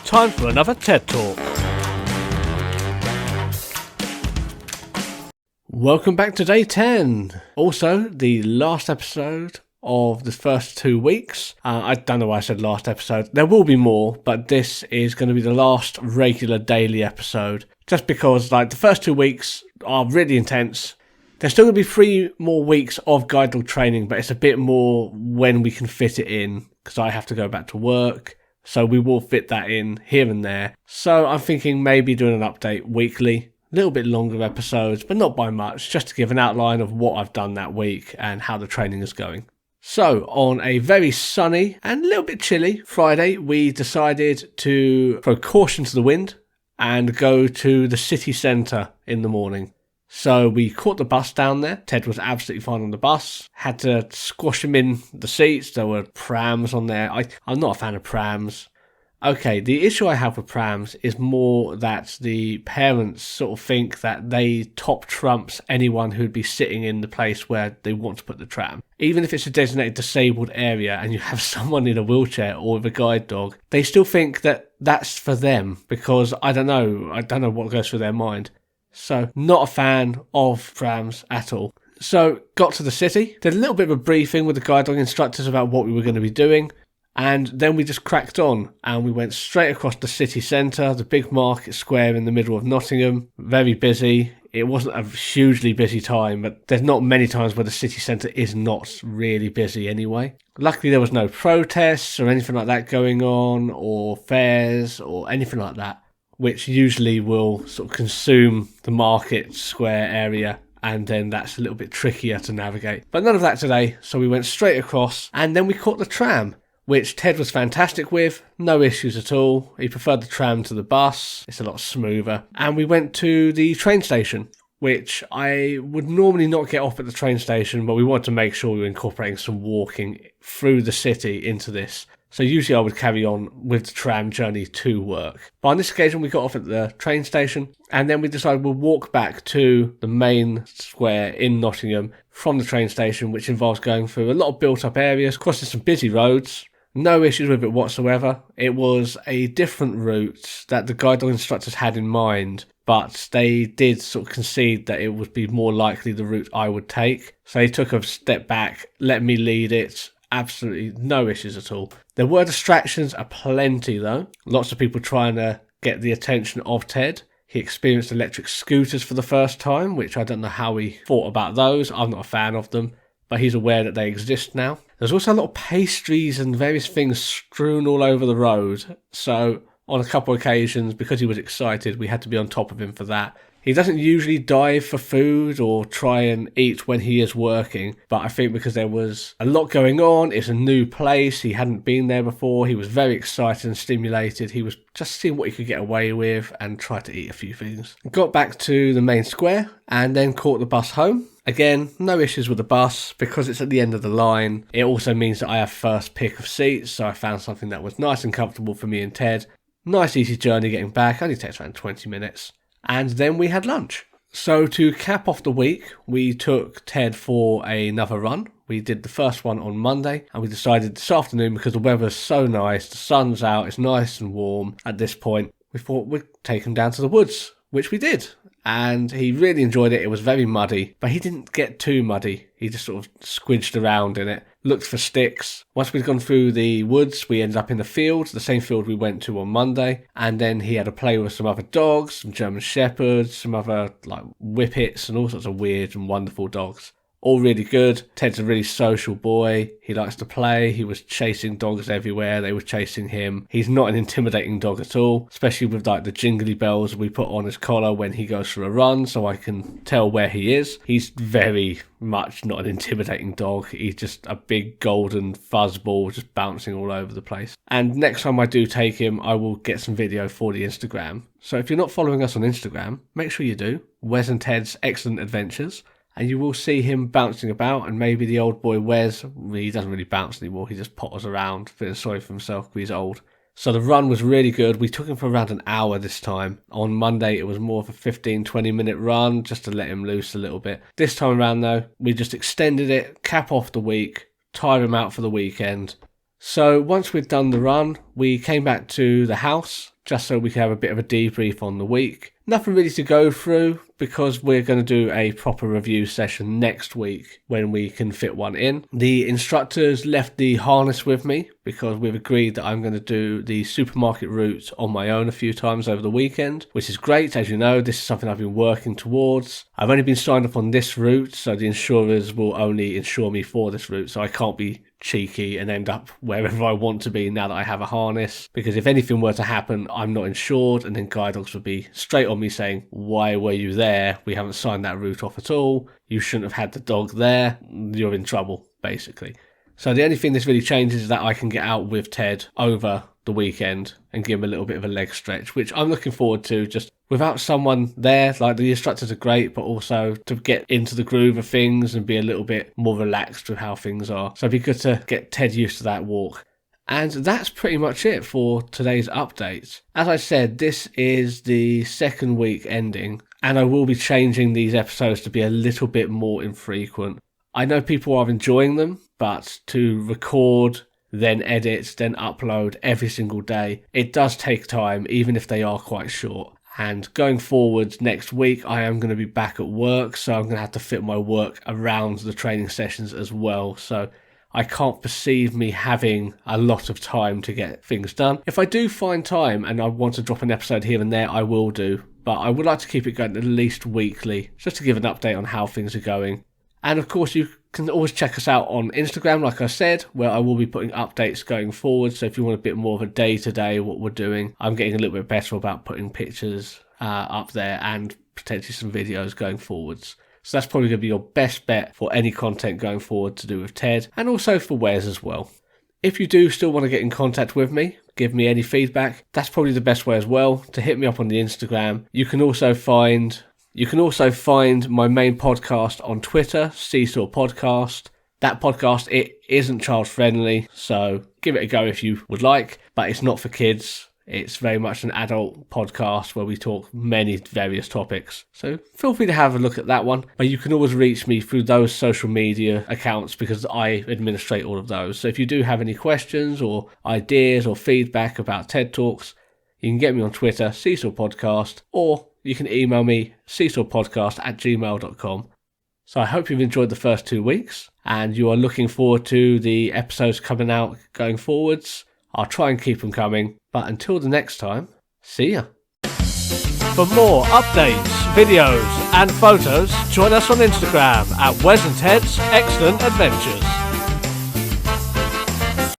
Time for another TED Talk. Welcome back to day 10. Also, the last episode of the first 2 weeks. I don't know why I said last episode. There will be more, but this is going to be the last regular daily episode. Just because the first 2 weeks are really intense. There's still going to be 3 more weeks of Guidedog training, but it's a bit more when we can fit it in, because I have to go back to work. So we will fit that in here and there. So I'm thinking maybe doing an update weekly. A little bit longer episodes, but not by much, just to give an outline of what I've done that week and how the training is going. So, on a very sunny and a little bit chilly Friday, we decided to throw caution to the wind and go to the city centre in the morning. So we caught the bus down there. Ted was absolutely fine on the bus. Had to squash him in the seats. There were prams on there. I'm not a fan of prams. Okay, the issue I have with prams is more that the parents sort of think that they top trumps anyone who'd be sitting in the place where they want to put the tram. Even if it's a designated disabled area and you have someone in a wheelchair or with a guide dog, they still think that that's for them because I don't know what goes through their mind. So, not a fan of prams at all. So, got to the city, did a little bit of a briefing with the guide dog instructors about what we were going to be doing. And then we just cracked on and we went straight across the city centre, the big market square in the middle of Nottingham. Very busy. It wasn't a hugely busy time, but there's not many times where the city centre is not really busy anyway. Luckily there was no protests or anything like that going on, or fairs or anything like that, which usually will sort of consume the market square area. And then that's a little bit trickier to navigate. But none of that today, so we went straight across and then we caught the tram, which Ted was fantastic with, no issues at all. He preferred the tram to the bus, it's a lot smoother. And we went to the train station, which I would normally not get off at the train station, but we wanted to make sure we were incorporating some walking through the city into this. So usually I would carry on with the tram journey to work. But on this occasion we got off at the train station and then we decided we'll walk back to the main square in Nottingham from the train station, which involves going through a lot of built up areas, crossing some busy roads. No issues with it whatsoever. It was a different route that the guide dog instructors had in mind, but they did sort of concede that it would be more likely the route I would take. So they took a step back, let me lead it. Absolutely no issues at all. There were distractions aplenty though. Lots of people trying to get the attention of Ted. He experienced electric scooters for the first time, which I don't know how he thought about those. I'm not a fan of them, but he's aware that they exist now. There's also a lot of pastries and various things strewn all over the road. So on a couple of occasions, because he was excited, we had to be on top of him for that. He doesn't usually dive for food or try and eat when he is working, but I think because there was a lot going on, it's a new place, he hadn't been there before, he was very excited and stimulated. He was just seeing what he could get away with and tried to eat a few things. Got back to the main square and then caught the bus home. Again, no issues with the bus because it's at the end of the line. It also means that I have first pick of seats, so I found something that was nice and comfortable for me and Ted. Nice easy journey getting back, only takes around 20 minutes. And then we had lunch. So to cap off the week, we took Ted for another run. We did the first one on Monday and we decided this afternoon, because the weather's so nice, the sun's out, it's nice and warm at this point, we thought we'd take him down to the woods, which we did. And he really enjoyed it. It was very muddy, but he didn't get too muddy. He just sort of squidged around in it, looked for sticks. Once we'd gone through the woods, we ended up in the field, the same field we went to on Monday. And then he had a play with some other dogs, some German Shepherds, some other Whippets and all sorts of weird and wonderful dogs. All really good. Ted's a really social boy. He likes to play. He was chasing dogs everywhere. They were chasing him. He's not an intimidating dog at all, especially with the jingly bells we put on his collar when he goes for a run, so I can tell where he is. He's very much not an intimidating dog. He's just a big golden fuzzball just bouncing all over the place. And next time I do take him, I will get some video for the Instagram. So if you're not following us on Instagram, make sure you do. Wes and Ted's Excellent Adventures. And you will see him bouncing about, and maybe the old boy Wes, he doesn't really bounce anymore, he just potters around, feeling sorry for himself because he's old. So the run was really good. We took him for around an hour this time. On Monday, it was more of a 15-20 minute run, just to let him loose a little bit. This time around though, we just extended it, cap off the week, tire him out for the weekend. So once we'd done the run, we came back to the house. just so we can have a bit of a debrief on the week. Nothing really to go through because we're going to do a proper review session next week when we can fit one in. The instructors left the harness with me because we've agreed that I'm going to do the supermarket route on my own a few times over the weekend, which is great. As you know, this is something I've been working towards. I've only been signed up on this route, so the insurers will only insure me for this route, so I can't be cheeky and end up wherever I want to be now that I have a harness, because if anything were to happen, I'm not insured, and then Guidedogs would be straight on me saying, why were you there? We haven't signed that route off at all. You shouldn't have had the dog there. You're in trouble, basically. So the only thing this really changes is that I can get out with Ted over the weekend and give him a little bit of a leg stretch, which I'm looking forward to. Just without someone there, like, the instructors are great, but also to get into the groove of things and be a little bit more relaxed with how things are. So it'd be good to get Ted used to that walk. And that's pretty much it for today's update. As I said, this is the second week ending, and I will be changing these episodes to be a little bit more infrequent. I know people are enjoying them, but to record, then edit, then upload every single day, it does take time, even if they are quite short. And going forward next week, I am going to be back at work, so I'm going to have to fit my work around the training sessions as well. So I can't perceive me having a lot of time to get things done. If I do find time and I want to drop an episode here and there, I will do. But I would like to keep it going at least weekly, just to give an update on how things are going. And of course, you can always check us out on Instagram, like I said, where I will be putting updates going forward. So if you want a bit more of a day-to-day what we're doing, I'm getting a little bit better about putting pictures up there and potentially some videos going forwards. So that's probably going to be your best bet for any content going forward to do with Ted, and also for Wes as well. If you do still want to get in contact with me, give me any feedback, that's probably the best way as well, to hit me up on the Instagram. You can also find my main podcast on Twitter, Seesaw Podcast. That podcast, it isn't child friendly, so give it a go if you would like, but it's not for kids. It's very much an adult podcast where we talk many various topics. So feel free to have a look at that one. But you can always reach me through those social media accounts because I administrate all of those. So if you do have any questions or ideas or feedback about TED Talks, you can get me on Twitter, Seesaw Podcast, or you can email me, seesawpodcast@gmail.com. So I hope you've enjoyed the first 2 weeks and you are looking forward to the episodes coming out going forwards. I'll try and keep them coming, but until the next time, see ya. For more updates, videos and photos, join us on Instagram at Wes and Ted's Excellent Adventures.